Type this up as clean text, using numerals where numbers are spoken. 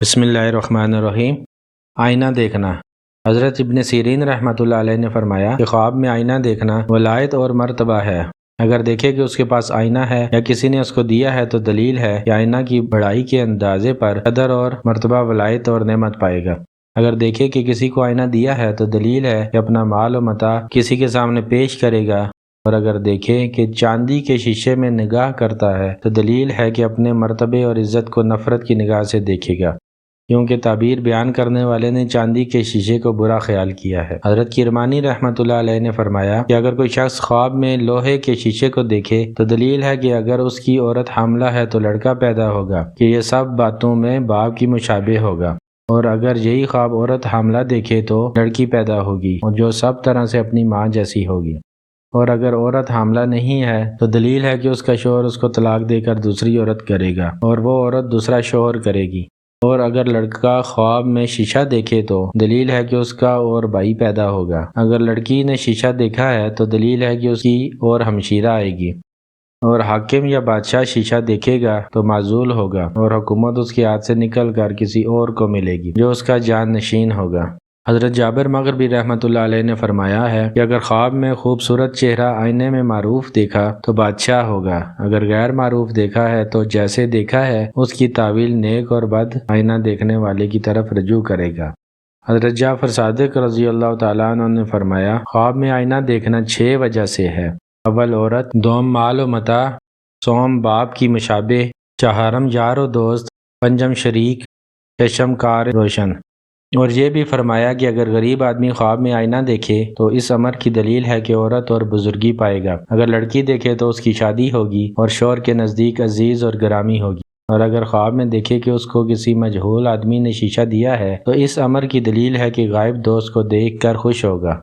بسم اللہ الرحمن الرحیم۔ آئینہ دیکھنا۔ حضرت ابن سیرین رحمۃ اللہ علیہ نے فرمایا کہ خواب میں آئینہ دیکھنا ولایت اور مرتبہ ہے۔ اگر دیکھے کہ اس کے پاس آئینہ ہے یا کسی نے اس کو دیا ہے تو دلیل ہے کہ آئینہ کی بڑائی کے اندازے پر قدر اور مرتبہ ولایت اور نعمت پائے گا۔ اگر دیکھے کہ کسی کو آئینہ دیا ہے تو دلیل ہے کہ اپنا مال و متاع کسی کے سامنے پیش کرے گا، اور اگر دیکھے کہ چاندی کے شیشے میں نگاہ کرتا ہے تو دلیل ہے کہ اپنے مرتبے اور عزت کو نفرت کی نگاہ سے دیکھے گا، کیونکہ تعبیر بیان کرنے والے نے چاندی کے شیشے کو برا خیال کیا ہے۔ حضرت کرمانی رحمۃ اللہ علیہ نے فرمایا کہ اگر کوئی شخص خواب میں لوہے کے شیشے کو دیکھے تو دلیل ہے کہ اگر اس کی عورت حاملہ ہے تو لڑکا پیدا ہوگا، کہ یہ سب باتوں میں باپ کی مشابہ ہوگا، اور اگر یہی خواب عورت حاملہ دیکھے تو لڑکی پیدا ہوگی اور جو سب طرح سے اپنی ماں جیسی ہوگی، اور اگر عورت حاملہ نہیں ہے تو دلیل ہے کہ اس کا شوہر اس کو طلاق دے کر دوسری عورت کرے گا اور وہ عورت دوسرا شوہر کرے گی، اور اگر لڑکا خواب میں شیشہ دیکھے تو دلیل ہے کہ اس کا اور بھائی پیدا ہوگا، اگر لڑکی نے شیشہ دیکھا ہے تو دلیل ہے کہ اس کی اور ہمشیرہ آئے گی، اور حاکم یا بادشاہ شیشہ دیکھے گا تو معزول ہوگا اور حکومت اس کے ہاتھ سے نکل کر کسی اور کو ملے گی جو اس کا جان نشین ہوگا۔ حضرت جابر مغربی رحمۃ اللہ علیہ نے فرمایا ہے کہ اگر خواب میں خوبصورت چہرہ آئینے میں معروف دیکھا تو بادشاہ ہوگا، اگر غیر معروف دیکھا ہے تو جیسے دیکھا ہے اس کی تعویل نیک اور بد آئینہ دیکھنے والے کی طرف رجوع کرے گا۔ حضرت جعفر صادق رضی اللہ تعالیٰ عنہ نے فرمایا خواب میں آئینہ دیکھنا 6 وجہ سے ہے: اول عورت، دوم مال و متاع، سوم باپ کی مشابہ، چہارم یار و دوست، پنجم شریک، ششم کار روشن۔ اور یہ بھی فرمایا کہ اگر غریب آدمی خواب میں آئینہ دیکھے تو اس امر کی دلیل ہے کہ عورت اور بزرگی پائے گا، اگر لڑکی دیکھے تو اس کی شادی ہوگی اور شوہر کے نزدیک عزیز اور گرامی ہوگی، اور اگر خواب میں دیکھے کہ اس کو کسی مجہول آدمی نے شیشہ دیا ہے تو اس امر کی دلیل ہے کہ غائب دوست کو دیکھ کر خوش ہوگا۔